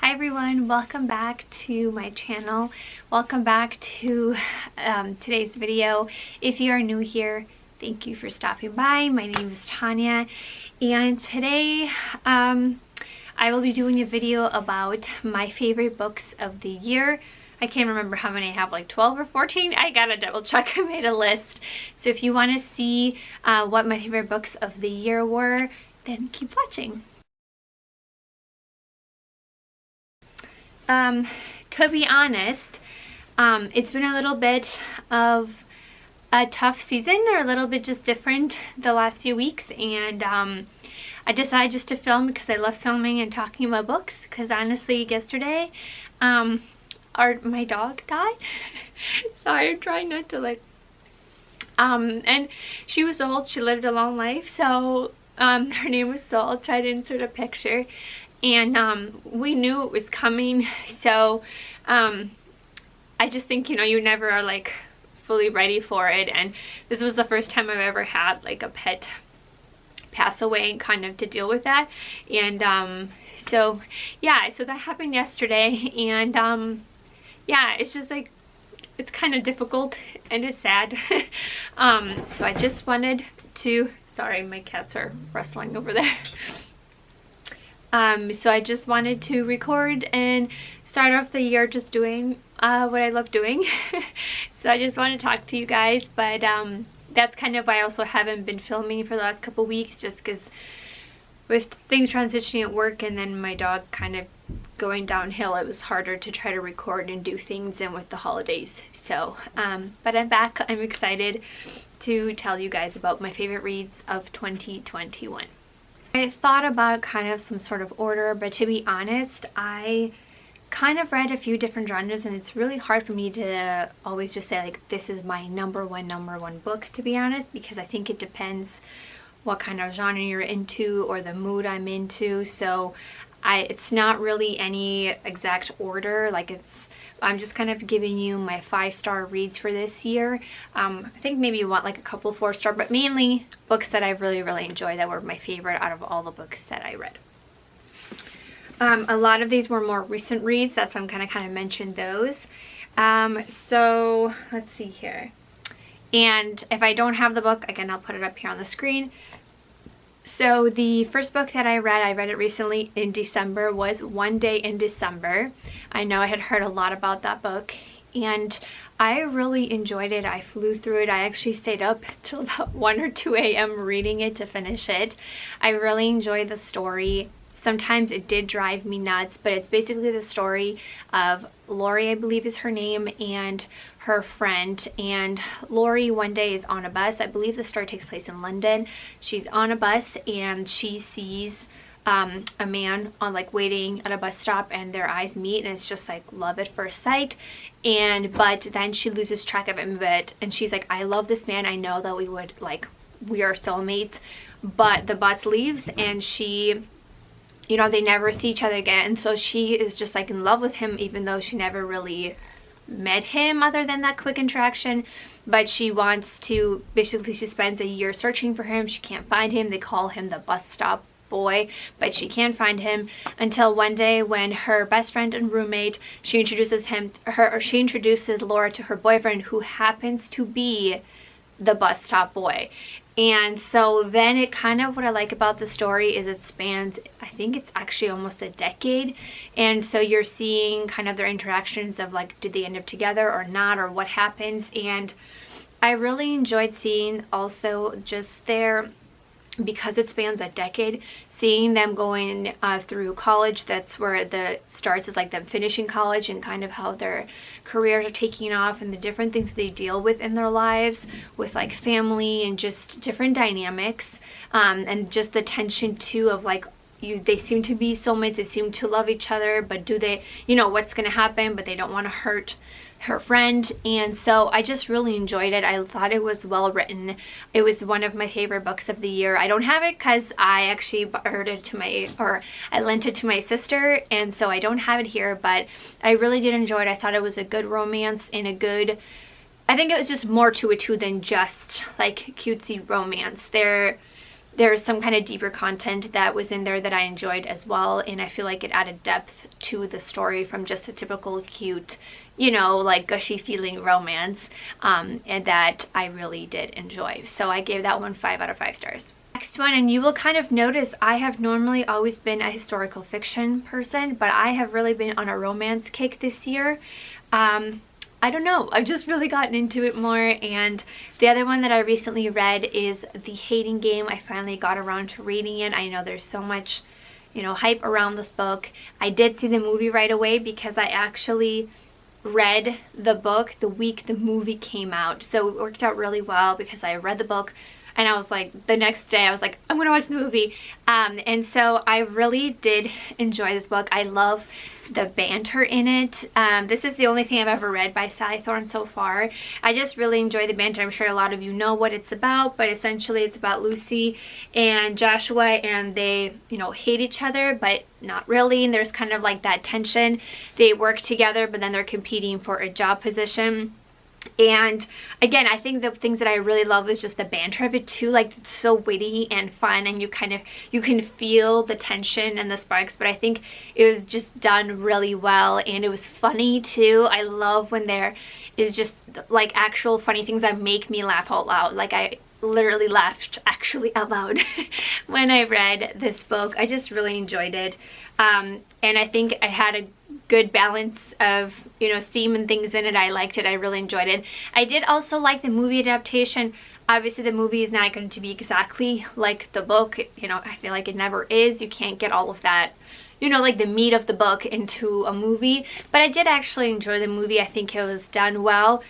Hi everyone, welcome back to my channel. Welcome back to today's video. If you are new here, thank you for stopping by. My name is Tanya, and today I will be doing a video about my favorite books of the year. I can't remember how many I have, like 12 or 14. I gotta double check. I made a list. So if you want to see what my favorite books of the year were, then keep watching. To be honest, it's been a little bit of a tough season, or a little bit just different the last few weeks, and I decided just to film because I love filming and talking about books, because honestly yesterday my dog died. Sorry, I'm trying not to and she was old, she lived a long life, so her name was Sol. I'll try to insert a picture. And we knew it was coming, so I just think, you know, you never are like fully ready for it, and this was the first time I've ever had like a pet pass away and kind of to deal with that. And so yeah, so that happened yesterday, and yeah, it's just like, it's kind of difficult and it's sad. So I just wanted to, sorry, my cats are rustling over there. So I just wanted to record and start off the year just doing what I love doing. So I just want to talk to you guys, but that's kind of why I also haven't been filming for the last couple weeks, just because with things transitioning at work and then my dog kind of going downhill, it was harder to try to record and do things, and with the holidays. So but I'm back. I'm excited to tell you guys about my favorite reads of 2021. I thought about kind of some sort of order, but to be honest, I kind of read a few different genres, and it's really hard for me to always just say like this is my number one book, to be honest, because I think it depends what kind of genre you're into or the mood I'm into. So it's not really any exact order, like I'm just kind of giving you my 5-star reads for this year. I think maybe you want like a couple 4-star, but mainly books that I've really enjoyed, that were my favorite out of all the books that I read. A lot of these were more recent reads, that's why I'm kind of mentioned those. So let's see here. And if I don't have the book, again, I'll put it up here on the screen. So the first book that I read it recently in December, was One Day in December. I know I had heard a lot about that book, and I really enjoyed it. I flew through it. I actually stayed up till about 1 or 2 a.m. reading it to finish it. I really enjoyed the story. Sometimes it did drive me nuts, but it's basically the story of Lori, I believe is her name, and her friend. And Lori one day is on a bus. I believe the story takes place in London. She's on a bus and she sees a man on like waiting at a bus stop, and their eyes meet, and it's just like love at first sight. But then she loses track of him a bit, and she's like, I love this man, I know that we are soulmates. But the bus leaves, and she, you know, they never see each other again, and so she is just like in love with him, even though she never really met him other than that quick interaction. But she wants to, basically she spends a year searching for him. She can't find him. They call him the bus stop boy, but she can't find him, until one day when her best friend and roommate, she introduces Laura to her boyfriend, who happens to be the bus stop boy. And so then it kind of, what I like about the story is it spans, I think it's actually almost a decade, and so you're seeing kind of their interactions of like, did they end up together or not, or what happens. And I really enjoyed seeing also just because it spans a decade, seeing them going through college. That's where the starts, is like them finishing college, and kind of how their careers are taking off, and the different things they deal with in their lives, with like family and just different dynamics, and just the tension too of like, they seem to be soulmates, they seem to love each other, but do they, you know, what's gonna happen, but they don't want to hurt her friend. And so I just really enjoyed it. I thought it was well written. It was one of my favorite books of the year. I don't have it because I actually I lent it to my sister, and so I don't have it here, but I really did enjoy it. I thought it was a good romance, and I think it was just more to it too than just like cutesy romance. there's some kind of deeper content that was in there that I enjoyed as well, and I feel like it added depth to the story from just a typical cute, you know, like gushy feeling romance, and that I really did enjoy. So I gave that one 5 out of 5 stars. Next one, and you will kind of notice I have normally always been a historical fiction person, but I have really been on a romance kick this year. I don't know, I've just really gotten into it more. And the other one that I recently read is The Hating Game. I finally got around to reading it. I know there's so much, you know, hype around this book. I did see the movie right away because I actually read the book the week the movie came out, so it worked out really well because I read the book and I was like, the next day I was like, I'm gonna watch the movie. And so I really did enjoy this book. I love the banter in it. This is the only thing I've ever read by Sally Thorne so far. I just really enjoy the banter. I'm sure a lot of you know what it's about, but essentially it's about Lucy and Joshua, and they, you know, hate each other, but not really. And there's kind of like that tension. They work together, but then they're competing for a job position. And again, I think the things that I really love is just the banter of it too. Like, it's so witty and fun, and you can feel the tension and the sparks, but I think it was just done really well, and it was funny too. I love when there is just like actual funny things that make me laugh out loud. Like, I literally laughed actually out loud when I read this book. I just really enjoyed it. And I think I had a good balance of, you know, steam and things in it. I liked it. I really enjoyed it. I did also like the movie adaptation. Obviously the movie is not going to be exactly like the book. You know, I feel like it never is. You can't get all of that, you know, like the meat of the book into a movie. But I did actually enjoy the movie. I think it was done well.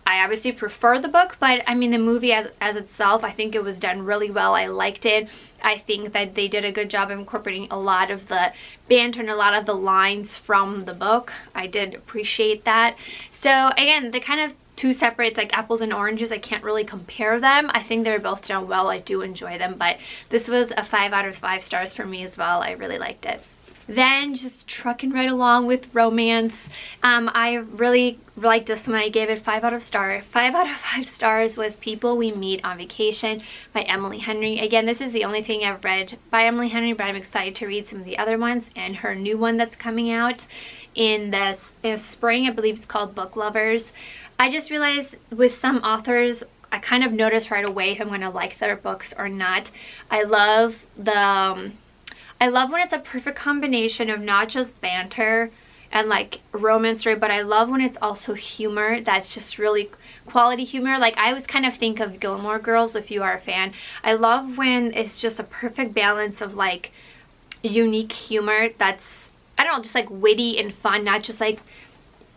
I obviously prefer the book, but I mean the movie as itself, I think it was done really well. I liked it. I think that they did a good job of incorporating a lot of the banter and a lot of the lines from the book. I did appreciate that. So again, they're kind of two separate, it's like apples and oranges. I can't really compare them. I think they're both done well. I do enjoy them, but this was a 5 out of 5 stars for me as well. I really liked it. Then just trucking right along with romance. I really liked this one. I gave it 5 out of 5 stars was People We Meet on Vacation by Emily Henry. Again, this is the only thing I've read by Emily Henry, but I'm excited to read some of the other ones, and her new one that's coming out in the spring, I believe it's called Book Lovers. I just realized with some authors, I kind of notice right away if I'm going to like their books or not. I love when it's a perfect combination of not just banter and like romance story, but I love when it's also humor that's just really quality humor. Like, I always kind of think of Gilmore Girls, if you are a fan. I love when it's just a perfect balance of like unique humor that's, I don't know, just like witty and fun, not just like,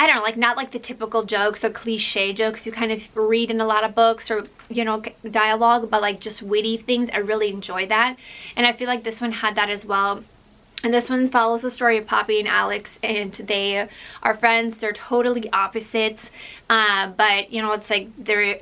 I don't know, like not like the typical jokes or cliche jokes you kind of read in a lot of books or, you know, dialogue, but like just witty things. I really enjoy that, and I feel like this one had that as well. And this one follows the story of Poppy and Alex, and they are friends. They're totally opposites, but you know, it's like they're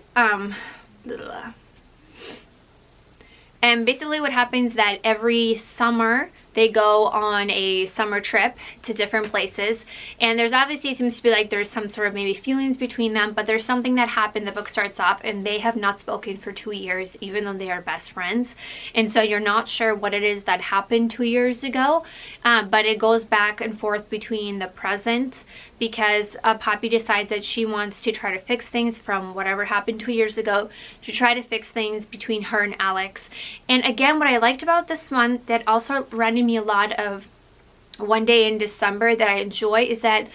and basically what happens that every summer they go on a summer trip to different places, and there's obviously, it seems to be like there's some sort of maybe feelings between them, but there's something that happened. The book starts off and they have not spoken for 2 years, even though they are best friends, and so you're not sure what it is that happened 2 years ago, but it goes back and forth between the present, because Poppy decides that she wants to try to fix things from whatever happened 2 years ago, to try to fix things between her and Alex. And again, what I liked about this one that also reminded me a lot of One Day in December that I enjoy is that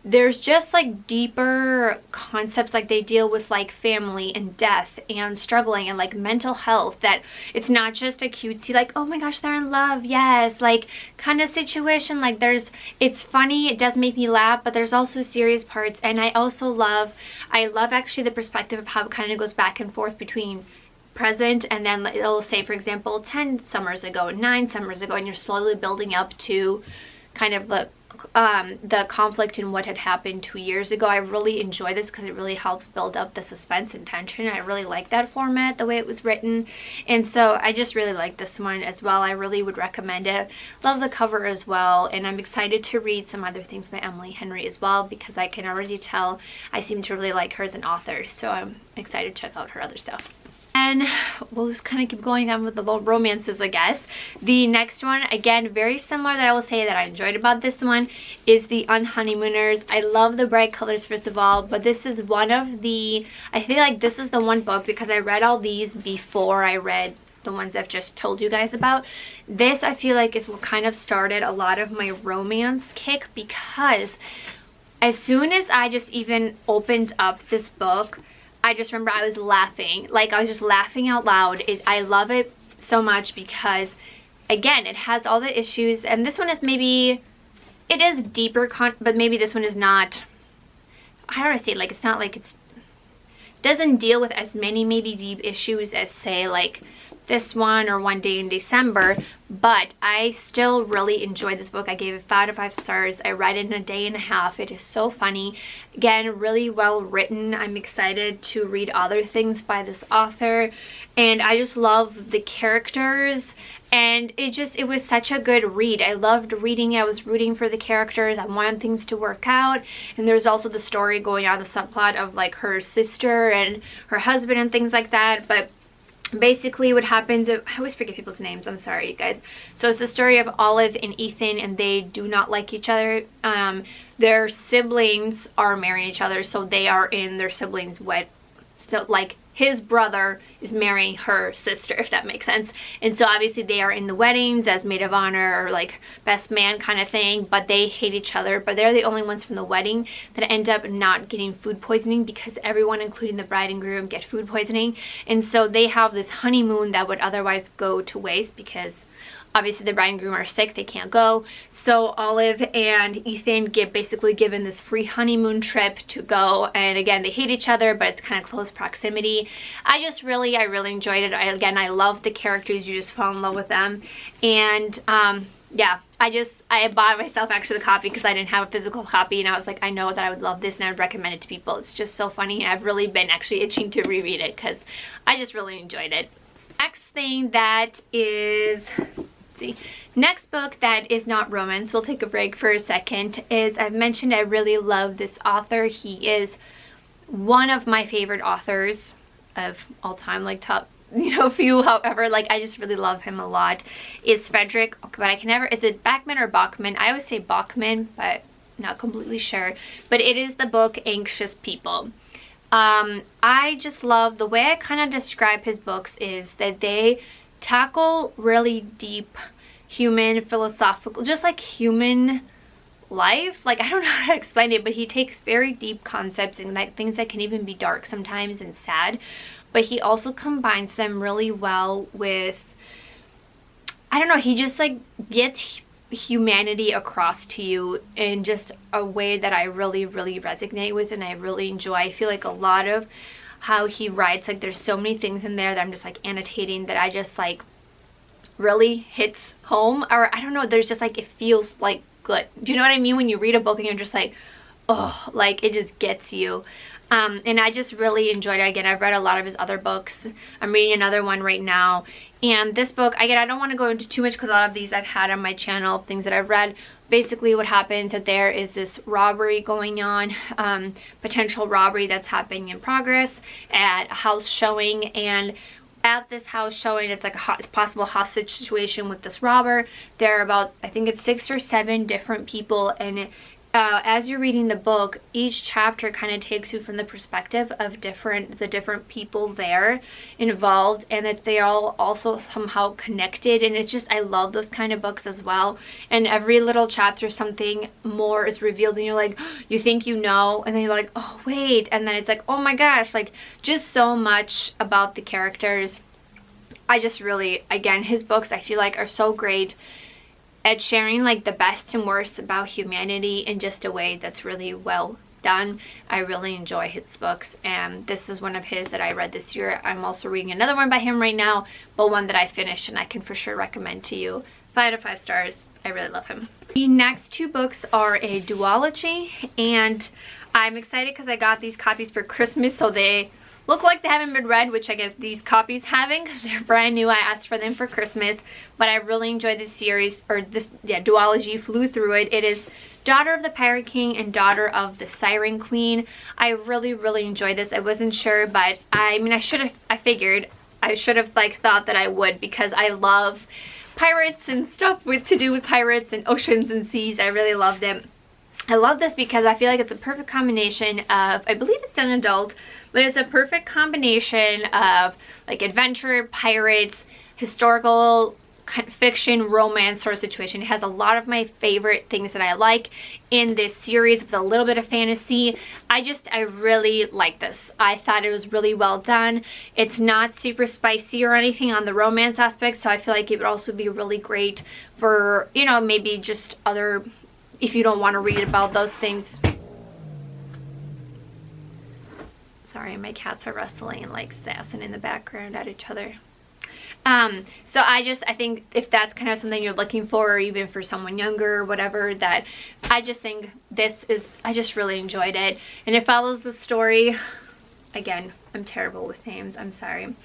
there's just like deeper concepts, like they deal with like family and death and struggling and like mental health, that it's not just a cutesy like, oh my gosh, they're in love, yes, like kind of situation. Like it's funny, it does make me laugh, but there's also serious parts. And I love actually the perspective of how it kind of goes back and forth between present, and then it'll say, for example, 10 summers ago, 9 summers ago, and you're slowly building up to kind of the conflict and what had happened 2 years ago. I really enjoy this because it really helps build up the suspense and tension. I really like that format, the way it was written, and so I just really like this one as well. I really would recommend it. Love the cover as well, and I'm excited to read some other things by Emily Henry as well, because I can already tell I seem to really like her as an author, so I'm excited to check out her other stuff. then we'll just kind of keep going on with the little romances, I guess. The next one, again, very similar, that I will say that I enjoyed about this one, is the On Honeymooners. I love the bright colors, first of all, but this is one of the, I feel like this is the one book, because I read all these before I read the ones I've just told you guys about. This, I feel like, is what kind of started a lot of my romance kick, because as soon as I just even opened up this book, I just remember I was laughing. Like, I was just laughing out loud. I love it so much because, again, it has all the issues, and this one is maybe, it is deeper, but maybe this one is not, how do I say it? Like, it's not like it's, doesn't deal with as many maybe deep issues as, say, like this one or One Day in December, but I still really enjoyed this book. I gave it 5 out of 5 stars. I read it in a day and a half. It is so funny. Again, really well written. I'm excited to read other things by this author, and I just love the characters, and it was such a good read. I loved reading it. I was rooting for the characters. I wanted things to work out, and there's also the story going on, the subplot of like her sister and her husband and things like that. But basically what happens, I always forget people's names, I'm sorry, you guys. So it's the story of Olive and Ethan, and they do not like each other. Their siblings are marrying each other, so they are in their siblings' wed. So like his brother is marrying her sister, if that makes sense. And so obviously they are in the weddings as maid of honor or like best man kind of thing, but they hate each other. But they're the only ones from the wedding that end up not getting food poisoning, because everyone, including the bride and groom, get food poisoning. And so they have this honeymoon that would otherwise go to waste, because obviously the bride and groom are sick, they can't go. So Olive and Ethan get basically given this free honeymoon trip to go, and again, they hate each other, but it's kind of close proximity. I really enjoyed it. I love the characters. You just fall in love with them. And yeah, I bought myself actually the copy because I didn't have a physical copy, and I was like, I know that I would love this and I would recommend it to people. It's just so funny, and I've really been actually itching to reread it because I just really enjoyed it. Next thing that is, next book that is not romance, we'll take a break for a second, is, I've mentioned I really love this author. He is one of my favorite authors of all time, like top, few, however, like I just really love him a lot. It's Frederick, but I can never, is it Bachman or Bachman? I always say Bachman, but not completely sure. But it is the book Anxious People. I just love the way I kind of describe his books is that they tackle really deep human, philosophical, just like human life. Like, I don't know how to explain it, but he takes very deep concepts and like things that can even be dark sometimes and sad, but he also combines them really well with, I don't know, he just like gets humanity across to you in just a way that I really resonate with and I really enjoy. I feel like a lot of how he writes, like there's so many things in there that I'm just like annotating that I just like really hits home, or I don't know, there's just like, it feels like good. Do you know what I mean? When you read a book and you're just like, oh, like it just gets you. And I just really enjoyed it. Again, I've read a lot of his other books. I'm reading another one right now. And this book, again, I don't want to go into too much because a lot of these I've had on my channel, things that I've read. Basically what happens that there is this robbery going on, potential robbery that's happening in progress at a house showing, and at this house showing, it's like a possible hostage situation with this robber. There are about, I think it's 6 or 7 different people, and as you're reading the book, each chapter kind of takes you from the perspective of the different people there involved, and that they all also somehow connected. And it's just, I love those kind of books as well. And every little chapter something more is revealed, and you're like, you think you know, and then you're like, oh wait, and then it's like, oh my gosh, like just so much about the characters. I just really, again, his books I feel like are so great at sharing like the best and worst about humanity in just a way that's really well done. I really enjoy his books, and this is one of his that I read this year. I'm also reading another one by him right now, but one that I finished and I can for sure recommend to you. 5 out of 5 stars. I really love him. The next 2 books are a duology, and I'm excited because I got these copies for Christmas, so they look like they haven't been read, which I guess these copies haven't because they're brand new. I asked for them for Christmas, but I really enjoyed this series, or this, yeah, duology, flew through it. It is Daughter of the Pirate King and Daughter of the Siren Queen. I really enjoyed this. I wasn't sure, but I mean, I figured I should have like thought that I would, because I love pirates and stuff to do with pirates and oceans and seas. I really loved it. I love this because I feel like it's a perfect combination of, I believe it's an adult, but it's a perfect combination of like adventure, pirates, historical kind of fiction, romance sort of situation. It has a lot of my favorite things that I like in this series with a little bit of fantasy. I really like this. I thought it was really well done. It's not super spicy or anything on the romance aspect, so I feel like it would also be really great for, you know, maybe just other, if you don't want to read about those things. Sorry, my cats are wrestling and like sassing in the background at each other. So I think if that's kind of something you're looking for, or even for someone younger or whatever, that I just think this is, I just really enjoyed it. And it follows the story, again, I'm terrible with names, I'm sorry.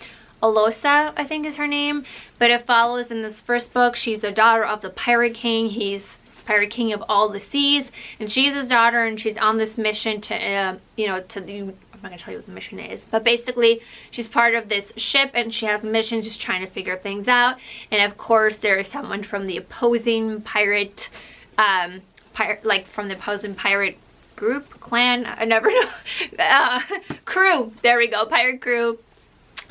Alosa, I think is her name, but it follows in this first book, she's the daughter of the Pirate King. He's Pirate King of all the seas, and she's his daughter, and she's on this mission to, you know, to the, I'm not gonna tell you what the mission is, but basically she's part of this ship and she has a mission just trying to figure things out. And of course there is someone from the opposing pirate, like from the opposing pirate group, clan, I never know, crew, there we go, pirate crew,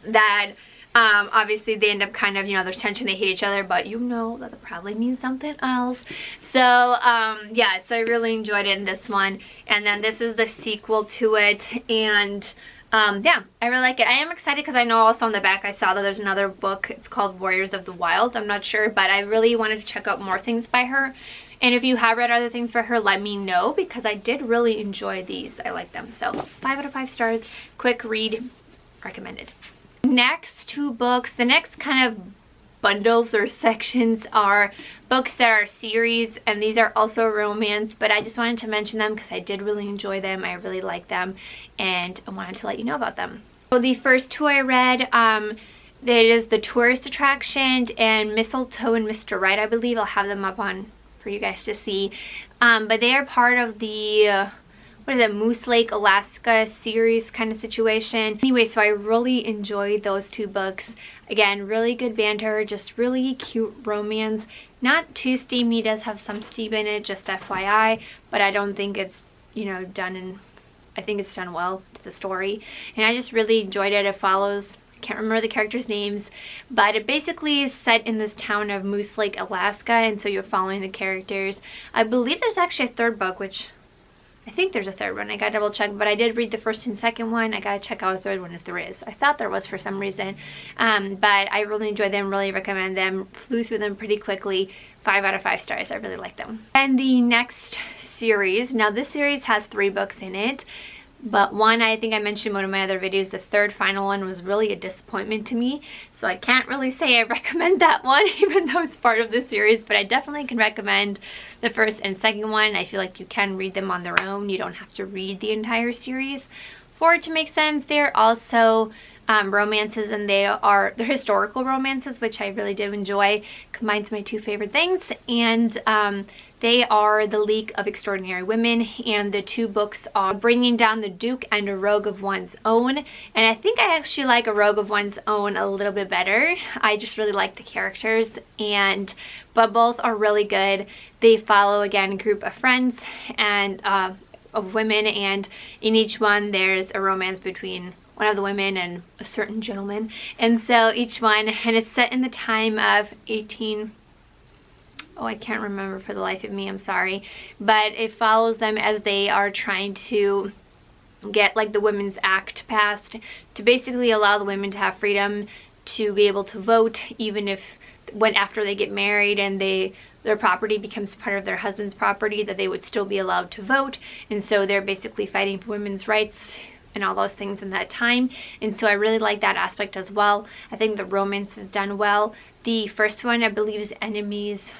that obviously they end up kind of, you know, there's tension, they hate each other, but you know that probably means something else. So yeah, so I really enjoyed it in this one, and then this is the sequel to it, and yeah, I really like it. I am excited because I know also on the back I saw that there's another book. It's called Warriors of the Wild. I'm not sure, but I really wanted to check out more things by her. And if you have read other things by her, let me know, because I did really enjoy these. I like them. So 5 out of 5 stars. Quick read. Recommended. Next two books, the next kind of bundles or sections are books that are series, and these are also romance, but I just wanted to mention them because I did really enjoy them. I really like them, and I wanted to let you know about them. So the first two I read, it is The Tourist Attraction and Mistletoe and Mr. Right, I believe. I'll have them up on for you guys to see, but they are part of the what is it, Moose Lake, Alaska series kind of situation. Anyway, so I really enjoyed those two books. Again, really good banter, just really cute romance. Not too steamy, does have some steam in it, just FYI, but I don't think it's, you know, done in, I think it's done well to the story. And I just really enjoyed it. It follows, I can't remember the characters' names, but it basically is set in this town of Moose Lake, Alaska, and so you're following the characters. I believe there's actually a third book, which I think there's a third one. I gotta double check, but I did read the first and second one. I gotta check out a third one if there is. I thought there was for some reason, but I really enjoyed them, really recommend them. Flew through them pretty quickly. 5 out of 5 stars. I really like them. And the next series, now this series has 3 books in it, but one, I think I mentioned in one of my other videos, the third final one was really a disappointment to me, so I can't really say I recommend that one even though it's part of the series, but I definitely can recommend the first and second one. I feel like you can read them on their own. You don't have to read the entire series for it to make sense. They're also romances, and they're historical romances, which I really did enjoy. Combines my 2 favorite things, and they are The League of Extraordinary Women, and the 2 books are Bringing Down the Duke and A Rogue of One's Own. And I think I actually like A Rogue of One's Own a little bit better. I just really like the characters, but both are really good. They follow, again, a group of friends and of women, and in each one there's a romance between one of the women and a certain gentleman. And so each one, and it's set in the time of I can't remember for the life of me, I'm sorry, but it follows them as they are trying to get like the Women's Act passed to basically allow the women to have freedom to be able to vote, even if after they get married and their property becomes part of their husband's property, that they would still be allowed to vote. And so they're basically fighting for women's rights and all those things in that time. And so I really like that aspect as well. I think the romance is done well. The first one, I believe, is Enemies.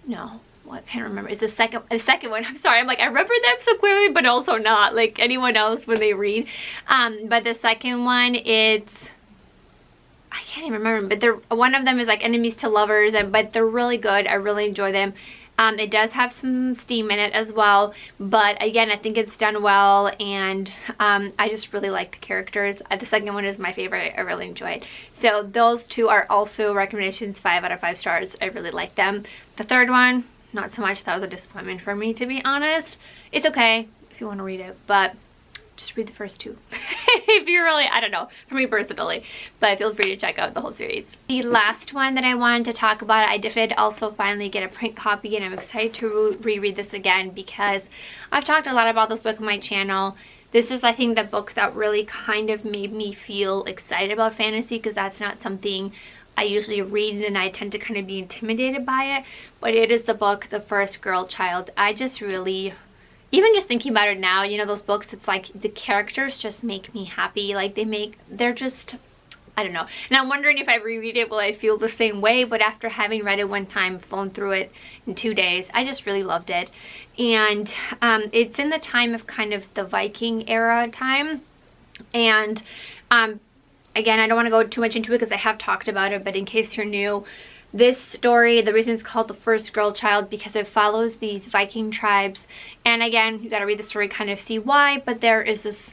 No, I can't remember. Is the second one. I'm sorry. I'm like, I remember them so clearly, but also not like anyone else when they read. But the second one, I can't even remember. But one of them is like Enemies to Lovers, but they're really good. I really enjoy them. It does have some steam in it as well, but again, I think it's done well, and I just really like the characters. The second one is my favorite. I really enjoy it. So those two are also recommendations, 5 out of 5 stars. I really like them. The third one, not so much. That was a disappointment for me, to be honest. It's okay if you want to read it, but just read the first 2 if you really, I don't know, for me personally, but feel free to check out the whole series. The last one that I wanted to talk about, I did also finally get a print copy, and I'm excited to reread this again because I've talked a lot about this book on my channel. This is, I think, the book that really kind of made me feel excited about fantasy, because that's not something I usually read, and I tend to kind of be intimidated by it. But it is the book, The First Girl Child. I just really, even just thinking about it now, you know, those books, it's like the characters just make me happy. Like they're just, I don't know. And I'm wondering if I reread it, will I feel the same way? But after having read it one time, flown through it in 2 days, I just really loved it. And it's in the time of kind of the Viking era time. And again, I don't want to go too much into it because I have talked about it, but in case you're new, this story, the reason it's called The First Girl Child, because it follows these Viking tribes. And again, you got to read the story, kind of see why, but there is this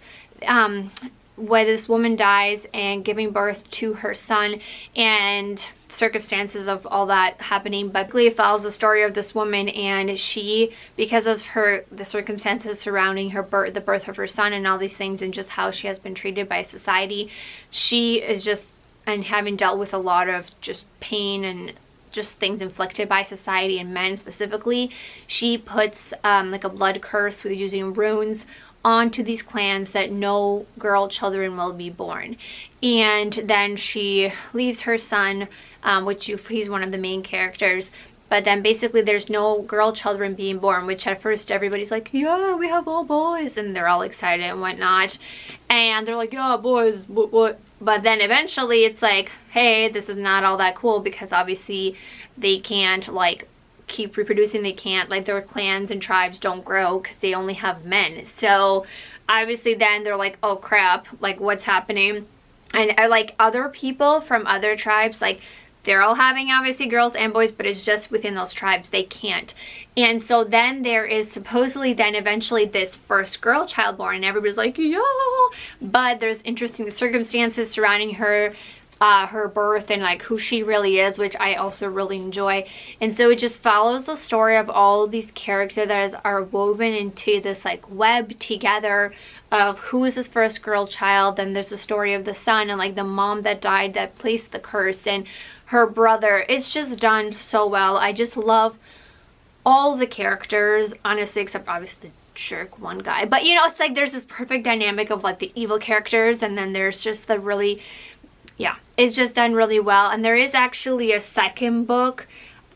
where this woman dies and giving birth to her son, and circumstances of all that happening. But basically it follows the story of this woman, and she, because of the circumstances surrounding her the birth of her son and all these things, and just how she has been treated by society, she is just, and having dealt with a lot of just pain and just things inflicted by society and men specifically, she puts like a blood curse with using runes onto these clans that no girl children will be born. And then she leaves her son, he's one of the main characters, but then basically there's no girl children being born, which at first everybody's like, yeah, we have all boys, and they're all excited and whatnot, and they're like, yeah, boys, what? But then eventually it's like, hey, this is not all that cool, because obviously they can't like keep reproducing. They can't, like, their clans and tribes don't grow because they only have men. So obviously then they're like, oh crap, like what's happening? And I, like, other people from other tribes, like, they're all having obviously girls and boys, but it's just within those tribes they can't. And so then there is supposedly then eventually this first girl child born, and everybody's like, yeah, but there's interesting circumstances surrounding her birth and like who she really is, which I also really enjoy. And so it just follows the story of all these characters that are woven into this like web together of who is this first girl child. Then there's the story of the son and like the mom that died that placed the curse, and her brother. It's just done so well. I just love all the characters, honestly, except obviously the jerk one guy. But you know, it's like there's this perfect dynamic of like the evil characters, and then there's just the really, yeah, it's just done really well. And there is actually a second book.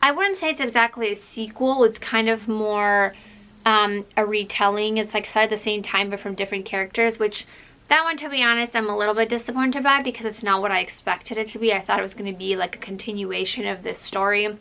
I wouldn't say it's exactly a sequel. It's kind of more a retelling. It's like set at the same time but from different characters, which that one, to be honest, I'm a little bit disappointed by, because it's not what I expected it to be. I thought it was going to be like a continuation of this story.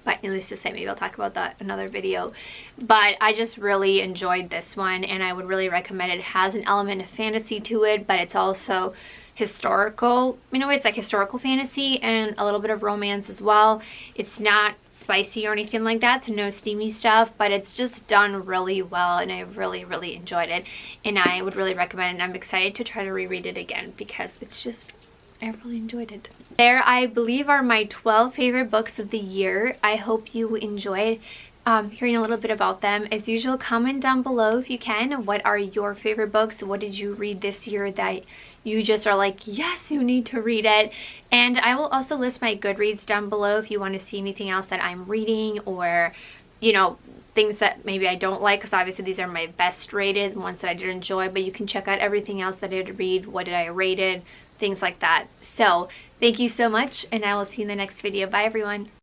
But needless to say, maybe I'll talk about that in another video. But I just really enjoyed this one, and I would really recommend it. It has an element of fantasy to it, but it's also historical. You know, it's like historical fantasy and a little bit of romance as well. It's not spicy or anything like that, so no steamy stuff, but it's just done really well, and I really enjoyed it, and I would really recommend it. I'm excited to try to reread it again because it's just, I really enjoyed it. There, I believe, are my 12 favorite books of the year. I hope you enjoyed hearing a little bit about them. As usual, comment down below if you can. What are your favorite books? What did you read this year that you just are like, yes, you need to read it? And I will also list my Goodreads down below if you want to see anything else that I'm reading, or, you know, things that maybe I don't like, because obviously these are my best rated ones that I did enjoy, but you can check out everything else that I did read, what did I rate it, things like that. So thank you so much, and I will see you in the next video. Bye everyone.